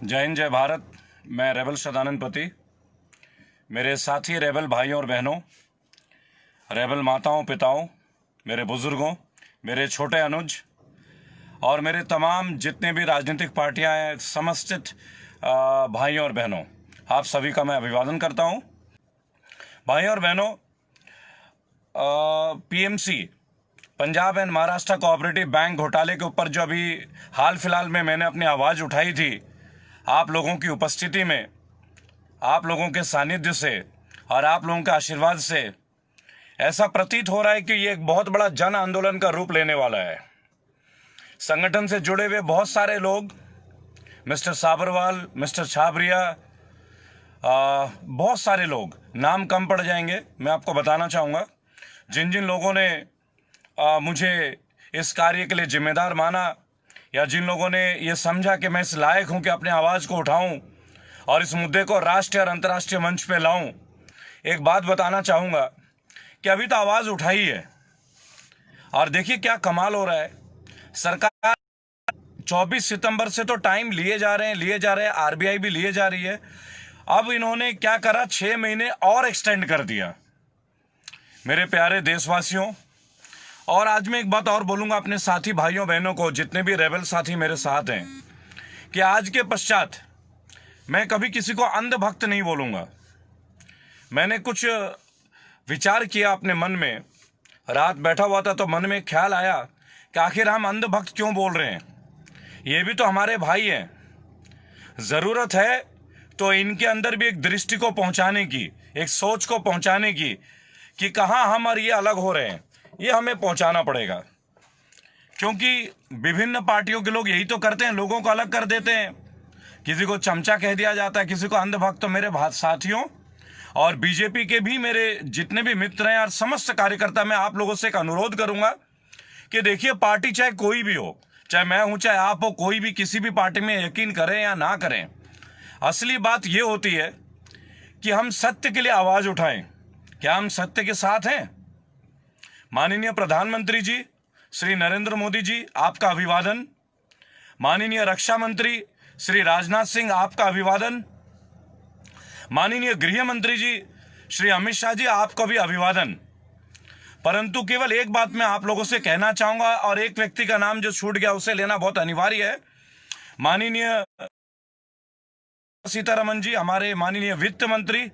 जय हिंद, जय भारत। मैं रेबल सदानंद पति, मेरे साथी रेबल भाइयों और बहनों, रेबल माताओं पिताओं, मेरे बुजुर्गों, मेरे छोटे अनुज और मेरे तमाम जितने भी राजनीतिक पार्टियां हैं, समस्थित भाइयों और बहनों, आप सभी का मैं अभिवादन करता हूं। भाइयों और बहनों, PMC Punjab and Maharashtra cooperative bank घोटाले के ऊपर जो अभी हाल फिलहाल में मैंने अपनी आवाज़ उठाई थी, आप लोगों की उपस्थिति में, आप लोगों के सानिध्य से और आप लोगों के आशीर्वाद से ऐसा प्रतीत हो रहा है कि ये एक बहुत बड़ा जन आंदोलन का रूप लेने वाला है। संगठन से जुड़े हुए बहुत सारे लोग, मिस्टर साबरवाल, मिस्टर छाबरिया, बहुत सारे लोग, नाम कम पड़ जाएंगे, मैं आपको बताना चाहूँगा। जिन जिन लोगों ने मुझे इस कार्य के लिए जिम्मेदार माना या जिन लोगों ने ये समझा कि मैं इस लायक हूं कि अपनी आवाज़ को उठाऊं और इस मुद्दे को राष्ट्रीय और अंतर्राष्ट्रीय मंच पे लाऊं, एक बात बताना चाहूँगा कि अभी तो आवाज़ उठाई है और देखिए क्या कमाल हो रहा है। सरकार 24 सितंबर से तो टाइम लिए जा रहे हैं, आरबीआई भी लिए जा रही है। अब इन्होंने क्या करा, 6 महीने और एक्सटेंड कर दिया। मेरे प्यारे देशवासियों, और आज मैं एक बात और बोलूंगा अपने साथी भाइयों बहनों को, जितने भी रेबल साथी मेरे साथ हैं, कि आज के पश्चात मैं कभी किसी को अंधभक्त नहीं बोलूंगा। मैंने कुछ विचार किया अपने मन में, रात बैठा हुआ था तो मन में ख्याल आया कि आखिर हम अंधभक्त क्यों बोल रहे हैं। ये भी तो हमारे भाई हैं। ज़रूरत है तो इनके अंदर भी एक दृष्टि को पहुंचाने की, एक सोच को पहुंचाने की कि कहाँ हम और ये अलग हो रहे हैं, ये हमें पहुंचाना पड़ेगा। क्योंकि विभिन्न पार्टियों के लोग यही तो करते हैं, लोगों को अलग कर देते हैं। किसी को चमचा कह दिया जाता है, किसी को अंधभक्त। तो मेरे साथियों और बीजेपी के भी मेरे जितने भी मित्र हैं और समस्त कार्यकर्ता, मैं आप लोगों से एक अनुरोध करूंगा कि देखिए, पार्टी चाहे कोई भी हो, चाहे मैं हूं चाहे आप हो, कोई भी किसी भी पार्टी में यकीन करें या ना करें, असली बात यह होती है कि हम सत्य के लिए आवाज उठाएं। क्या हम सत्य के साथ हैं? माननीय प्रधानमंत्री जी श्री नरेंद्र मोदी जी, आपका अभिवादन। माननीय रक्षा मंत्री श्री राजनाथ सिंह, आपका अभिवादन। माननीय गृह मंत्री जी श्री अमित शाह जी, आपका भी अभिवादन। परंतु केवल एक बात मैं आप लोगों से कहना चाहूंगा, और एक व्यक्ति का नाम जो छूट गया उसे लेना बहुत अनिवार्य है। माननीय सीतारमण जी, हमारे माननीय वित्त मंत्री,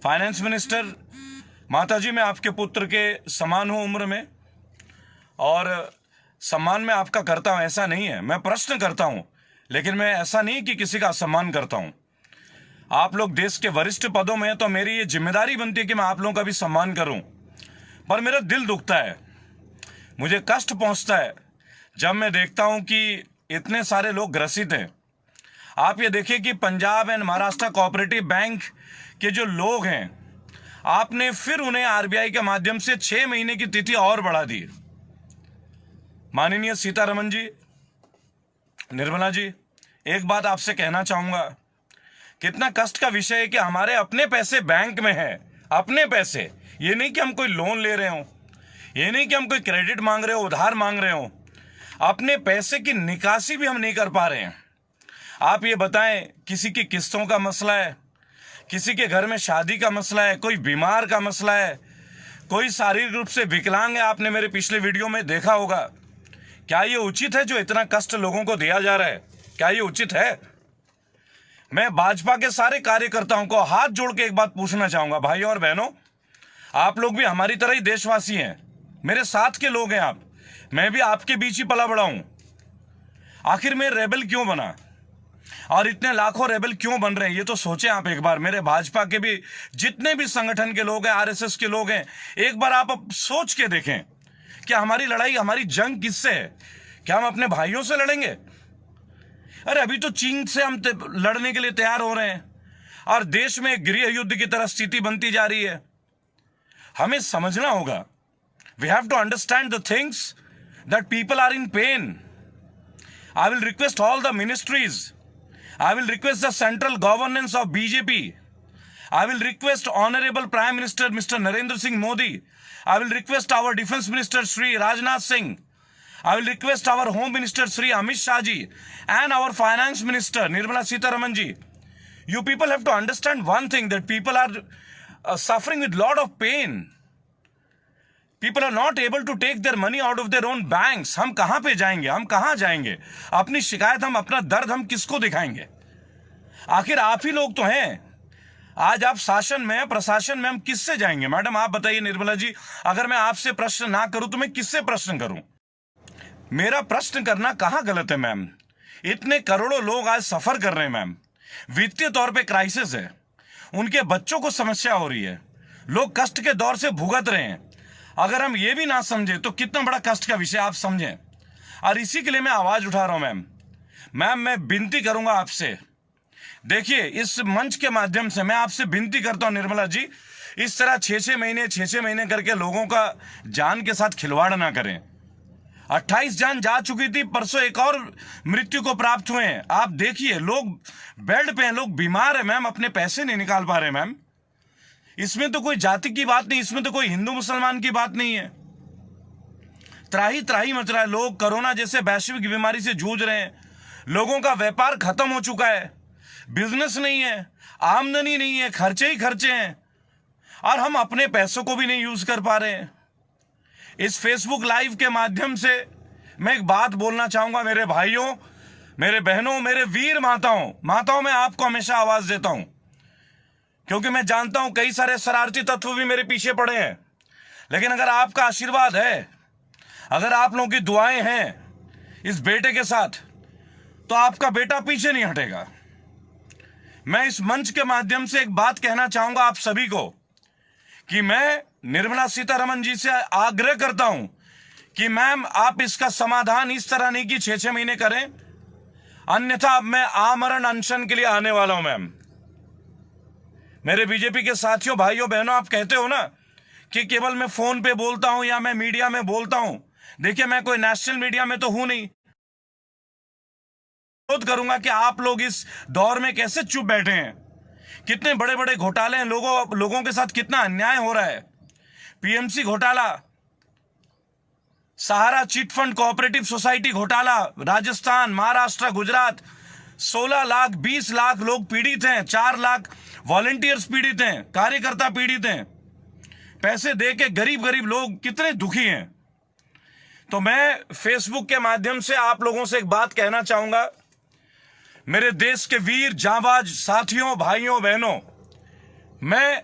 फाइनेंस मिनिस्टर। माताजी, मैं आपके पुत्र के समान हूं उम्र में और सम्मान मैं आपका करता हूं, ऐसा नहीं है। मैं प्रश्न करता हूं, लेकिन मैं ऐसा नहीं कि किसी का असम्मान करता हूं। आप लोग देश के वरिष्ठ पदों में हैं तो मेरी ये जिम्मेदारी बनती है कि मैं आप लोगों का भी सम्मान करूं। पर मेरा दिल दुखता है, मुझे कष्ट पहुंचता है जब मैं देखता हूं कि इतने सारे लोग ग्रसित हैं। आप ये देखिए कि Punjab and Maharashtra cooperative bank के जो लोग हैं, आपने फिर उन्हें आरबीआई के माध्यम से 6 महीने की तिथि और बढ़ा दी। माननीय सीतारमण जी, निर्मला जी, एक बात आपसे कहना चाहूंगा, कितना कष्ट का विषय है कि हमारे अपने पैसे बैंक में है, अपने पैसे। ये नहीं कि हम कोई लोन ले रहे हो, ये नहीं कि हम कोई क्रेडिट मांग रहे हो, उधार मांग रहे हो, अपने पैसे की निकासी भी हम नहीं कर पा रहे हैं। आप ये बताएं, किसी की किस्तों का मसला है, किसी के घर में शादी का मसला है, कोई बीमार का मसला है, कोई शारीरिक रूप से विकलांग है, आपने मेरे पिछले वीडियो में देखा होगा। क्या ये उचित है जो इतना कष्ट लोगों को दिया जा रहा है? क्या ये उचित है? मैं भाजपा के सारे कार्यकर्ताओं को हाथ जोड़ के एक बात पूछना चाहूंगा, भाइयों और बहनों, आप लोग भी हमारी तरह ही देशवासी हैं, मेरे साथ के लोग हैं आप। मैं भी आपके बीच ही पला बड़ा हूं। आखिर मैं रेबल क्यों बना और इतने लाखों रेबल क्यों बन रहे हैं, ये तो सोचें आप एक बार। मेरे भाजपा के भी जितने भी संगठन के लोग हैं, आरएसएस के लोग हैं, एक बार आप सोच के देखें कि हमारी लड़ाई, हमारी जंग किससे है? क्या हम अपने भाइयों से लड़ेंगे? अरे अभी तो चीन से हम लड़ने के लिए तैयार हो रहे हैं और देश में गृह युद्ध की तरह स्थिति बनती जा रही है। हमें समझना होगा, we have to understand the things that people are in pain. I will request all the ministries, I will request the central governance of BJP. I will request Honorable Prime Minister Mr. Narendra Singh Modi. I will request our Defense Minister Shri Rajnath Singh. I will request our Home Minister Sri Amit Shah ji and our Finance Minister Nirmala Sitharaman ji. You people have to understand one thing, that people are suffering with lot of pain. People are not able to take their money out of their own banks. हम कहाँ पे जाएंगे, हम कहाँ जाएंगे? अपनी शिकायत, हम अपना दर्द हम किसको दिखाएंगे? आखिर आप ही लोग तो हैं। आज आप शासन में, प्रशासन में, हम किससे जाएंगे? मैडम आप बताइए निर्मला जी, अगर मैं आपसे प्रश्न ना करूं तो मैं किससे प्रश्न करूं? मेरा प्रश्न करना कहां गलत है मैम? इतने करोड़ों लोग आज सफर कर रहे हैं मैम, वित्तीय तौर पे क्राइसिस है, उनके बच्चों को समस्या हो रही है, लोग कष्ट के दौर से भुगत रहे हैं। अगर हम ये भी ना समझे तो कितना बड़ा कष्ट का विषय आप समझें। और इसी के लिए मैं आवाज उठा रहा हूं मैम। मैं विनती करूंगा आपसे, देखिए इस मंच के माध्यम से मैं आपसे विनती करता हूं निर्मला जी, इस तरह 6-6 महीने करके लोगों का जान के साथ खिलवाड़ ना करें। 28 जान जा चुकी थी, परसों एक और मृत्यु को प्राप्त हुए हैं। आप देखिए लोग बेड पे हैं, लोग बीमार हैं मैम, अपने पैसे नहीं निकाल पा रहे मैम। इसमें तो कोई जाति की बात नहीं, इसमें तो कोई हिंदू मुसलमान की बात नहीं है। त्राही त्राही मच रहा है, लोग कोरोना जैसे वैश्विक बीमारी से जूझ रहे हैं, लोगों का व्यापार खत्म हो चुका है, बिजनेस नहीं है, आमदनी नहीं है, खर्चे ही खर्चे हैं, और हम अपने पैसों को भी नहीं यूज कर पा रहे हैं। इस फेसबुक लाइव के माध्यम से मैं एक बात बोलना चाहूंगा, मेरे भाइयों, मेरे बहनों, मेरे वीर माताओं, मैं आपको हमेशा आवाज देता हूं, क्योंकि मैं जानता हूं कई सारे शरारती तत्व भी मेरे पीछे पड़े हैं। लेकिन अगर आपका आशीर्वाद है, अगर आप लोगों की दुआएं हैं इस बेटे के साथ, तो आपका बेटा पीछे नहीं हटेगा। मैं इस मंच के माध्यम से एक बात कहना चाहूंगा आप सभी को, कि मैं निर्मला सीतारमण जी से आग्रह करता हूं कि मैम आप इसका समाधान इस तरह नहीं कि 6-6 महीने करें, अन्यथा मैं आमरण अनशन के लिए आने वाला हूं मैम। मेरे बीजेपी के साथियों, भाइयों, बहनों, आप कहते हो ना कि केवल मैं फोन पे बोलता हूं या मैं मीडिया में बोलता हूं। देखिए मैं कोई नेशनल मीडिया में तो हूं नहीं। विरोध करूंगा कि आप लोग इस दौर में कैसे चुप बैठे हैं। कितने बड़े बड़े घोटाले हैं, लोगों के साथ कितना अन्याय हो रहा है। पीएमसी घोटाला, सहारा चिट फंड कोऑपरेटिव सोसाइटी घोटाला, राजस्थान, महाराष्ट्र, गुजरात, 16 लाख 20 लाख लोग पीड़ित हैं, 4 लाख वॉलंटियर्स पीड़ित हैं, कार्यकर्ता पीड़ित हैं। पैसे दे के गरीब लोग कितने दुखी हैं। तो मैं फेसबुक के माध्यम से आप लोगों से एक बात कहना चाहूंगा, मेरे देश के वीर जांबाज साथियों, भाइयों, बहनों, मैं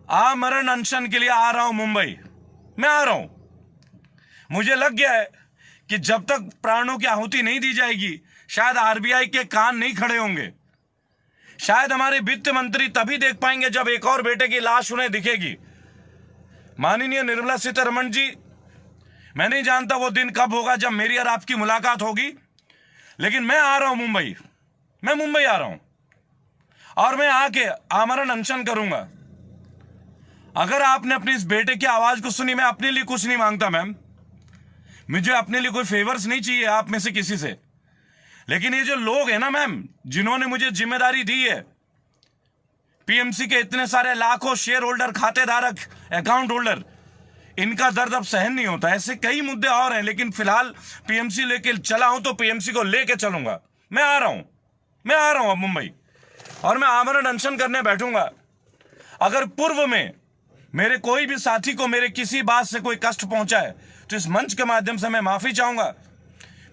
आमरण अनशन के लिए आ रहा हूं मुंबई। मैं आ रहा हूं। मुझे लग गया है कि जब तक प्राणों की आहुति नहीं दी जाएगी, शायद आरबीआई के कान नहीं खड़े होंगे। शायद हमारे वित्त मंत्री तभी देख पाएंगे जब एक और बेटे की लाश उन्हें दिखेगी। माननीय निर्मला सीतारमण जी, मैं नहीं जानता वो दिन कब होगा जब मेरी और आपकी मुलाकात होगी, लेकिन मैं आ रहा हूं मुंबई। मैं मुंबई आ रहा हूं और मैं आके आमरण अनशन करूंगा। अगर आपने अपनी इस बेटे की आवाज को सुनी, मैं अपने लिए कुछ नहीं मांगता मैम, मुझे अपने लिए कोई फेवर्स नहीं चाहिए आप में से किसी से, लेकिन ये जो लोग हैं ना मैम, जिन्होंने मुझे जिम्मेदारी दी है, पीएमसी के इतने सारे लाखों शेयर होल्डर, खातेधारक, अकाउंट होल्डर, इनका दर्द अब सहन नहीं होता। ऐसे कई मुद्दे और हैं, लेकिन फिलहाल पीएमसी लेके चला हूं तो पीएमसी को लेके चलूंगा। मैं आ रहा हूं अब मुंबई, और मैं आमरण अनशन करने बैठूंगा। अगर पूर्व में मेरे कोई भी साथी को मेरे किसी बात से कोई कष्ट पहुंचा है तो इस मंच के माध्यम से मैं माफी चाहूंगा।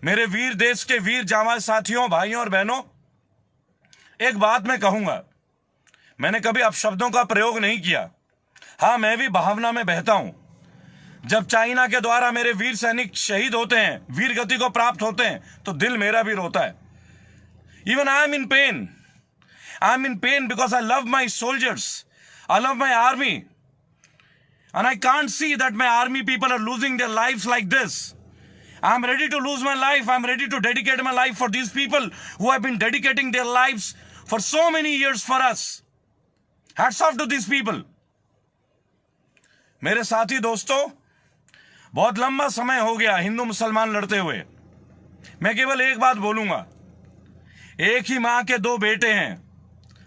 मेरे वीर देश के वीर जांबाज साथियों, भाइयों और बहनों, एक बात मैं कहूंगा, मैंने कभी अपशब्दों का प्रयोग नहीं किया। हां, मैं भी भावना में बहता हूं। जब चाइना के द्वारा मेरे वीर सैनिक शहीद होते हैं, वीर गति को प्राप्त होते हैं, तो दिल मेरा भी रोता है। Even I am in pain. I am in pain because I love my soldiers, I love my army, and I can't see that my army people are losing their lives like this. I'm ready to lose my life. I'm ready to dedicate my life for these people who have been dedicating their lives for so many years for us. Hats off to these people. मेरे साथी दोस्तों, बहुत लंबा समय हो गया हिंदू मुसलमान लड़ते हुए। मैं केवल एक बात बोलूंगा, एक ही मां के दो बेटे हैं,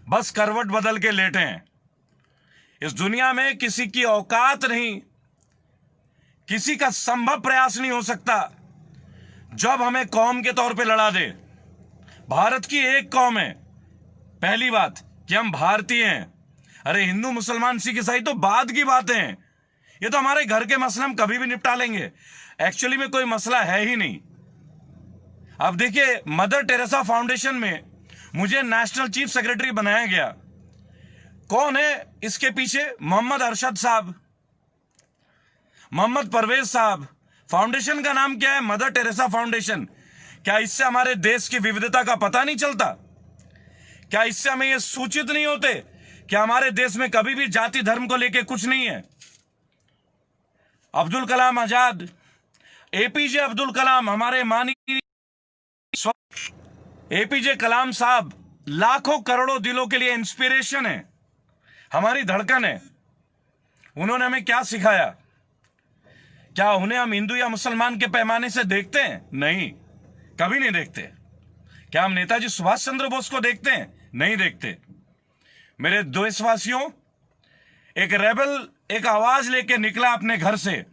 बस करवट बदल के लेटे हैं। इस दुनिया में किसी की औकात नहीं, किसी का संभव प्रयास नहीं हो सकता जो अब हमें कौम के तौर पे लड़ा दे। भारत की एक कौम है, पहली बात कि हम भारतीय हैं। अरे हिंदू मुसलमान सिख ईसाई तो बाद की बातें हैं, ये तो हमारे घर के मसले हम कभी भी निपटा लेंगे। एक्चुअली में कोई मसला है ही नहीं। अब देखिए, मदर टेरेसा फाउंडेशन में मुझे नेशनल चीफ सेक्रेटरी बनाया गया। कौन है इसके पीछे? मोहम्मद अरशद साहब, मोहम्मद परवेज साहब। फाउंडेशन का नाम क्या है? Mother Teresa foundation. क्या इससे हमारे देश की विविधता का पता नहीं चलता? क्या इससे हमें यह सूचित नहीं होते कि हमारे देश में कभी भी जाति धर्म को लेकर कुछ नहीं है? अब्दुल कलाम आजाद, एपीजे अब्दुल कलाम, हमारे माननीय एपीजे कलाम साहब लाखों करोड़ों दिलों के लिए इंस्पिरेशन है, हमारी धड़कन है। उन्होंने हमें क्या सिखाया? क्या उन्हें हम हिंदू या मुसलमान के पैमाने से देखते हैं? नहीं, कभी नहीं देखते। क्या हम नेताजी सुभाष चंद्र बोस को देखते हैं? नहीं देखते। मेरे देशवासियों, एक रेबल एक आवाज लेके निकला अपने घर से।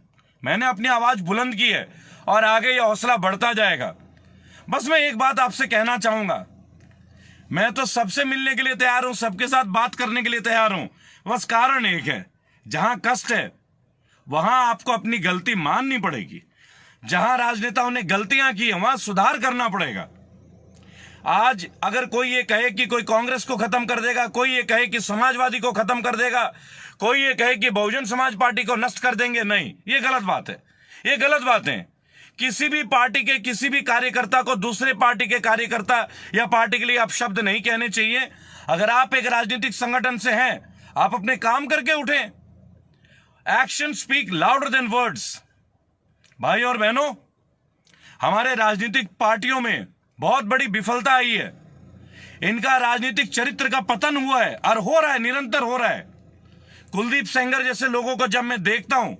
मैंने अपनी आवाज बुलंद की है और आगे यह हौसला बढ़ता जाएगा। बस मैं एक बात आपसे कहना चाहूंगा, मैं तो सबसे मिलने के लिए तैयार हूं, सबके साथ बात करने के लिए तैयार हूं। बस कारण एक है, जहां कष्ट है वहां आपको अपनी गलती माननी पड़ेगी। जहां राजनेताओं ने गलतियां की वहां सुधार करना पड़ेगा। आज अगर कोई ये कहे कि कोई कांग्रेस को खत्म कर देगा, कोई ये कहे कि समाजवादी को खत्म कर देगा, कोई ये कहे कि बहुजन समाज पार्टी को नष्ट कर देंगे, नहीं, ये गलत बात है। ये गलत बात है। किसी भी पार्टी के किसी भी कार्यकर्ता को दूसरे पार्टी के कार्यकर्ता या पार्टी के लिए आप शब्द नहीं कहने चाहिए। अगर आप एक राजनीतिक संगठन से हैं, आप अपने काम करके उठें। Action speak louder than words. भाई और बहनों, हमारे राजनीतिक पार्टियों में बहुत बड़ी विफलता आई है। इनका राजनीतिक चरित्र का पतन हुआ है और हो रहा है, निरंतर हो रहा है। कुलदीप सेंगर जैसे लोगों को जब मैं देखता हूं,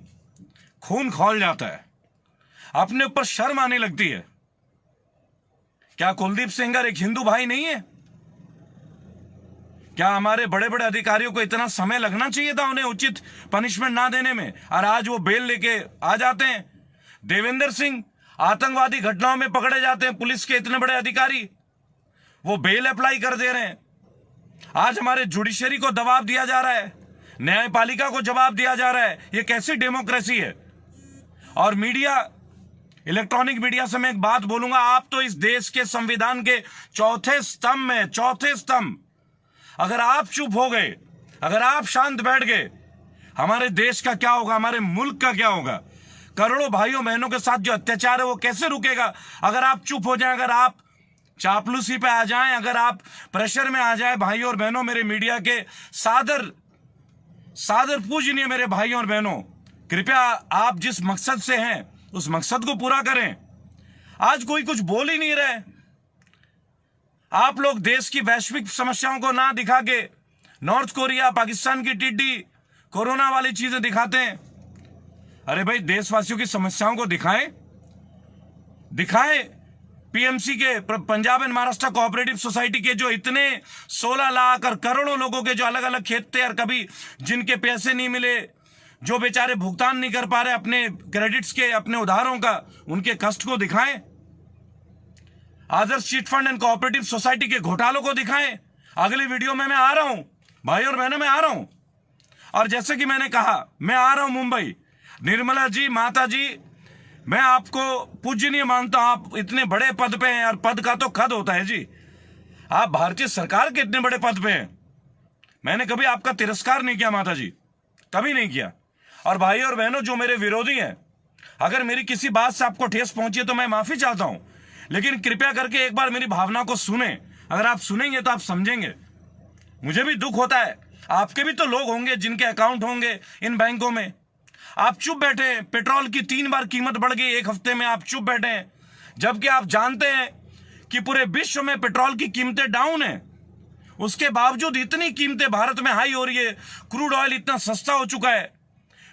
खून खौल जाता है, अपने ऊपर शर्म आने लगती है। क्या कुलदीप सेंगर एक हिंदू भाई नहीं है? क्या हमारे बड़े बड़े अधिकारियों को इतना समय लगना चाहिए था उन्हें उचित पनिशमेंट ना देने में, और आज वो बेल लेके आ जाते हैं? देवेंद्र सिंह आतंकवादी घटनाओं में पकड़े जाते हैं, पुलिस के इतने बड़े अधिकारी, वो बेल अप्लाई कर दे रहे हैं। आज हमारे जुडिशरी को दबाव दिया जा रहा है, न्यायपालिका को जवाब दिया जा रहा है। ये कैसी डेमोक्रेसी है? और मीडिया, इलेक्ट्रॉनिक मीडिया से मैं एक बात बोलूंगा, आप तो इस देश के संविधान के चौथे स्तंभ में, चौथे स्तंभ। अगर आप चुप हो गए, अगर आप शांत बैठ गए, हमारे देश का क्या होगा, हमारे मुल्क का क्या होगा? करोड़ों भाइयों बहनों के साथ जो अत्याचार है वो कैसे रुकेगा? अगर आप चुप हो जाएं, अगर आप चापलूसी पे आ जाएं, अगर आप प्रेशर में आ जाएं। भाइयों और बहनों, मेरे मीडिया के सादर पूजनीय मेरे भाइयों और बहनों, कृपया आप जिस मकसद से हैं उस मकसद को पूरा करें। आज कोई कुछ बोल ही नहीं रहे। आप लोग देश की वैश्विक समस्याओं को ना दिखा के नॉर्थ कोरिया, पाकिस्तान की टिड्डी, कोरोना वाली चीजें दिखाते हैं। अरे भाई, देशवासियों की समस्याओं को दिखाएं। पीएमसी के, Punjab and Maharashtra cooperative society के जो इतने 16 लाख और करोड़ों लोगों के जो अलग अलग खेत थे और कभी जिनके पैसे नहीं मिले, जो बेचारे भुगतान नहीं कर पा रहे अपने क्रेडिट्स के, अपने उधारों का, उनके कष्ट को दिखाएं। Adarsh chit fund and cooperative society के घोटालों को दिखाएं। अगली वीडियो में मैं आ रहा हूं भाई और बहनों, मैं आ रहा हूं। और जैसे कि मैंने कहा, मैं आ रहा हूं मुंबई। निर्मला जी, माता जी, मैं आपको पूजनीय मानता हूं। आप इतने बड़े पद पे हैं और पद का तो कद होता है जी। आप भारतीय सरकार के इतने बड़े पद पे हैं, मैंने कभी आपका तिरस्कार नहीं किया माता जी, कभी नहीं किया। और भाई और बहनों, जो मेरे विरोधी हैं, अगर मेरी किसी बात से आपको ठेस पहुंची है तो मैं माफी चाहता हूं, लेकिन कृपया करके एक बार मेरी भावना को सुने। अगर आप सुनेंगे तो आप समझेंगे। मुझे भी दुख होता है, आपके भी तो लोग होंगे जिनके अकाउंट होंगे इन बैंकों में। आप चुप बैठे हैं, पेट्रोल की 3 बार कीमत बढ़ गई एक हफ्ते में, आप चुप बैठे हैं, जबकि आप जानते हैं कि पूरे विश्व में पेट्रोल की कीमतें डाउन है। उसके बावजूद इतनी कीमतें भारत में हाई हो रही है, क्रूड ऑयल इतना सस्ता हो चुका है।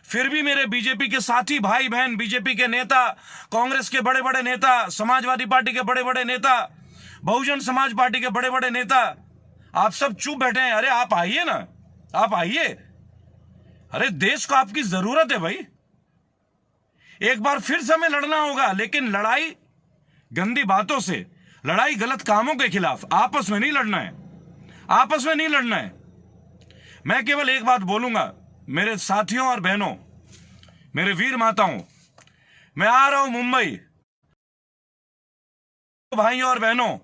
फिर भी मेरे बीजेपी के साथी भाई बहन, बीजेपी के नेता, कांग्रेस के बड़े बड़े नेता, समाजवादी पार्टी के बड़े बड़े नेता, बहुजन समाज पार्टी के बड़े बड़े नेता, आप सब चुप बैठे हैं। अरे आप आइए ना, आप आइए। अरे देश को आपकी जरूरत है भाई। एक बार फिर से हमें लड़ना होगा, लेकिन लड़ाई गंदी बातों से, लड़ाई गलत कामों के खिलाफ आपस में नहीं लड़ना है, आपस में नहीं लड़ना है। मैं केवल एक बात बोलूंगा मेरे साथियों और बहनों, मेरे वीर माताओं, मैं आ रहा हूं मुंबई। भाइयों और बहनों,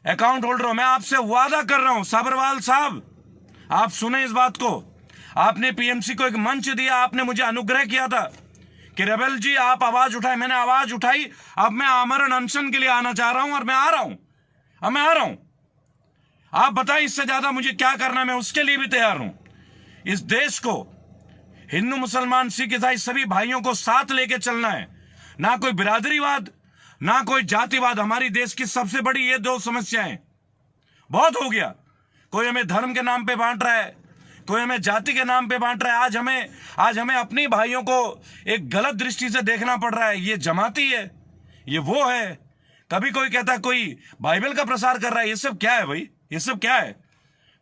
अकाउंट होल्डरों, मैं आपसे वादा कर रहा हूं, सब्रवाल साहब आप सुने इस बात को। आपने पीएमसी को एक मंच दिया, आपने मुझे अनुग्रह किया था कि रेबल जी आप आवाज उठाए, मैंने आवाज उठाई। अब मैं आमरण अनशन के लिए आना चाह रहा हूं और मैं आ रहा हूं, अब मैं आ रहा हूं। आप बताएं इससे ज्यादा मुझे क्या करना है, मैं उसके लिए भी तैयार हूं। इस देश को हिंदू मुसलमान सिख ईसाई सभी भाइयों को साथ लेके चलना है, ना कोई बिरादरीवाद ना कोई जातिवाद। हमारी देश की सबसे बड़ी ये दो समस्याएं, बहुत हो गया। कोई हमें धर्म के नाम पे बांट रहा है, कोई हमें जाति के नाम पे बांट रहा है। आज हमें अपनी भाइयों को एक गलत दृष्टि से देखना पड़ रहा है। ये जमाती है, ये वो है। कभी कोई कहता है कोई बाइबल का प्रसार कर रहा है। ये सब क्या है भाई, ये सब क्या है?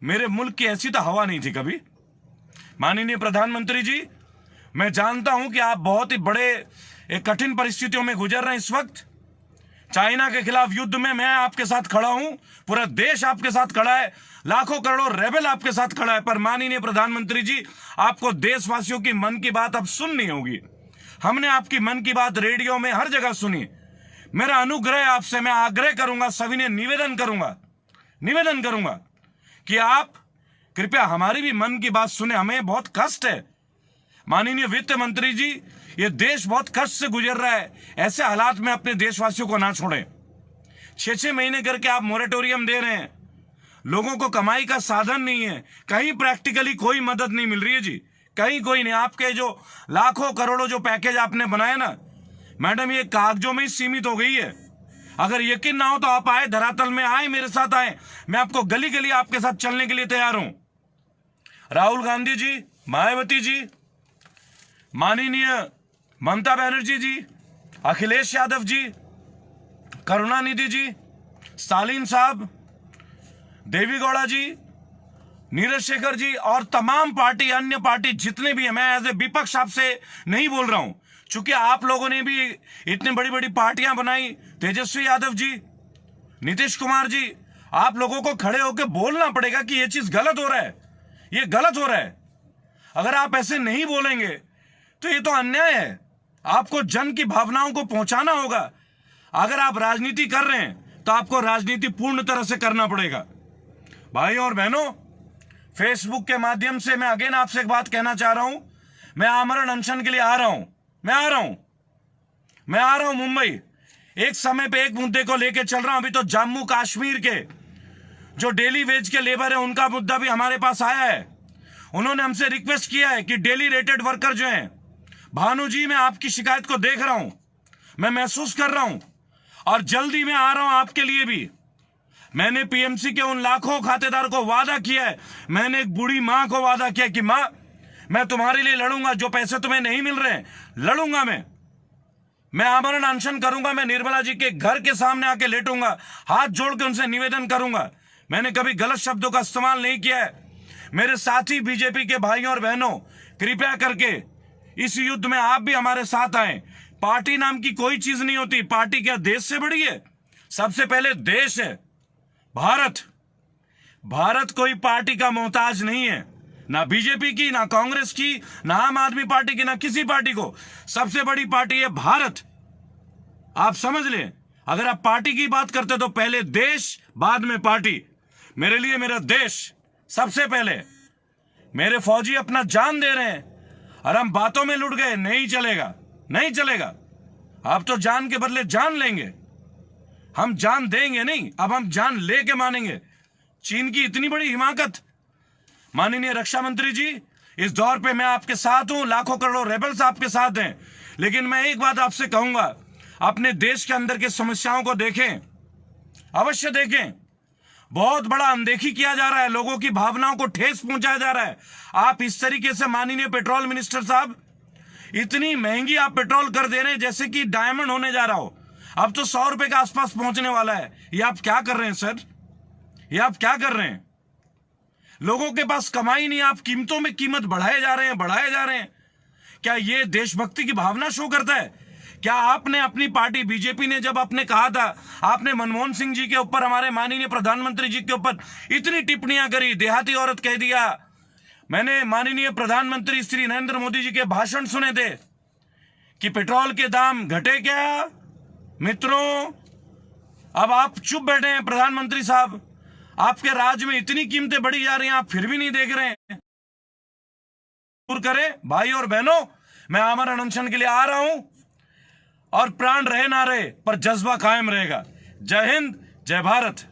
मेरे मुल्क की ऐसी तो हवा नहीं थी कभी। माननीय प्रधानमंत्री जी, मैं जानता हूं कि आप बहुत ही बड़े एक कठिन परिस्थितियों में गुजर रहे हैं इस वक्त। चाइना के खिलाफ युद्ध में मैं आपके साथ खड़ा हूं, पूरा देश आपके साथ खड़ा है, लाखों करोड़ों रेबल आपके साथ खड़ा है। पर माननीय प्रधानमंत्री जी, आपको देशवासियों की मन की बात अब सुननी होगी। हमने आपकी मन की बात रेडियो में हर जगह सुनी। मेरा अनुग्रह आपसे, मैं आग्रह करूंगा, सभी ने निवेदन करूंगा कि आप कृपया हमारी भी मन की बात सुने। हमें बहुत कष्ट है माननीय वित्त मंत्री जी, ये देश बहुत कष्ट से गुजर रहा है। ऐसे हालात में अपने देशवासियों को ना छोड़ें। 6-6 महीने करके आप मोरेटोरियम दे रहे हैं, लोगों को कमाई का साधन नहीं है, कहीं प्रैक्टिकली कोई मदद नहीं मिल रही है जी, कहीं कोई नहीं। आपके जो लाखों करोड़ों जो पैकेज आपने बनाए ना मैडम, ये कागजों में ही सीमित हो गई है। अगर यकीन ना हो तो आप आए, धरातल में आए, मेरे साथ आए, मैं आपको गली गली आपके साथ चलने के लिए तैयार हूं। राहुल गांधी जी, मायावती जी, माननीय ममता बनर्जी जी, अखिलेश यादव जी, करुणानिधि जी, स्टालिन साहब, देवी गौड़ा जी, नीरज शेखर जी और तमाम पार्टी, अन्य पार्टी जितने भी हैं, मैं एज ए विपक्ष आपसे नहीं बोल रहा हूं, चूंकि आप लोगों ने भी इतनी बड़ी बड़ी पार्टियां बनाई। तेजस्वी यादव जी, नीतीश कुमार जी, आप लोगों को खड़े होकर बोलना पड़ेगा कि यह चीज गलत हो रहा है, यह गलत हो रहा है। अगर आप ऐसे नहीं बोलेंगे तो ये तो अन्याय है। आपको जन की भावनाओं को पहुंचाना होगा। अगर आप राजनीति कर रहे हैं तो आपको राजनीति पूर्ण तरह से करना पड़ेगा। भाइयों और बहनों, फेसबुक के माध्यम से मैं अगेन आपसे एक बात कहना चाह रहा हूं। मैं आमरण अनशन के लिए आ रहा हूं, मैं आ रहा हूं मुंबई। एक समय पे एक मुद्दे को लेकर चल रहा हूं। अभी तो जम्मू कश्मीर के जो डेली वेज के लेबर है उनका मुद्दा भी हमारे पास आया है। उन्होंने हमसे रिक्वेस्ट किया है कि डेली रेटेड वर्कर जो हैं, भानु जी, मैं आपकी शिकायत को देख रहा हूं, मैं महसूस कर रहा हूं और जल्दी मैं आ रहा हूं आपके लिए भी। मैंने पीएमसी के उन लाखों खातेदार को वादा किया है, मैंने एक बूढ़ी मां को वादा किया कि मां, मैं तुम्हारे लिए लड़ूंगा, जो पैसे तुम्हें नहीं मिल रहे हैं लड़ूंगा मैं आमरण अनशन करूंगा, मैं निर्मला जी के घर के सामने आके लेटूंगा, हाथ जोड़ के उनसे निवेदन करूंगा। मैंने कभी गलत शब्दों का इस्तेमाल नहीं किया है। मेरे साथी बीजेपी के भाइयों और बहनों, कृपया करके इस युद्ध में आप भी हमारे साथ आए। पार्टी नाम की कोई चीज नहीं होती। पार्टी क्या देश से बड़ी है? सबसे पहले देश है भारत कोई पार्टी का मोहताज नहीं है, ना बीजेपी की, ना कांग्रेस की, ना आम आदमी पार्टी की, ना किसी पार्टी को। सबसे बड़ी पार्टी है भारत। आप समझ लें, अगर आप पार्टी की बात करते तो पहले देश, बाद में पार्टी। मेरे लिए मेरा देश सबसे पहले। मेरे फौजी अपना जान दे रहे हैं और हम बातों में लुट गए, नहीं चलेगा। आप तो जान के बदले जान लेंगे, हम जान देंगे नहीं, अब हम जान लेके मानेंगे। चीन की इतनी बड़ी हिमाकत। माननीय रक्षा मंत्री जी, इस दौर पे मैं आपके साथ हूं, लाखों करोड़ों रेबल्स आपके साथ हैं, लेकिन मैं एक बात आपसे कहूंगा, अपने देश के अंदर की समस्याओं को देखें, अवश्य देखें। बहुत बड़ा अनदेखी किया जा रहा है, लोगों की भावनाओं को ठेस पहुंचाया जा रहा है। आप इस तरीके से, माननीय पेट्रोल मिनिस्टर साहब, इतनी महंगी आप पेट्रोल कर दे रहे हैं जैसे कि डायमंड होने जा रहा हो। अब तो 100 रुपए के आसपास पहुंचने वाला है। ये आप क्या कर रहे हैं सर? ये आप क्या कर रहे हैं? लोगों के पास कमाई नहीं, आप कीमतों में कीमत बढ़ाए जा रहे हैं। क्या ये देशभक्ति की भावना शो करता है? क्या आपने अपनी पार्टी बीजेपी ने जब आपने कहा था, आपने मनमोहन सिंह जी के ऊपर, हमारे माननीय प्रधानमंत्री जी के ऊपर इतनी टिप्पणियां करी, देहाती औरत कह दिया। मैंने माननीय प्रधानमंत्री श्री नरेंद्र मोदी जी के भाषण सुने थे कि पेट्रोल के दाम घटे क्या। मित्रों, अब आप चुप बैठे हैं। प्रधानमंत्री साहब, आपके राज्य में इतनी कीमतें बढ़ी जा रही हैं, आप फिर भी नहीं देख रहे हैं। दूर करें भाई और बहनों, मैं आमरण अनशन के लिए आ रहा हूं और प्राण रहे ना रहे पर जज्बा कायम रहेगा। जय हिंद, जय भारत।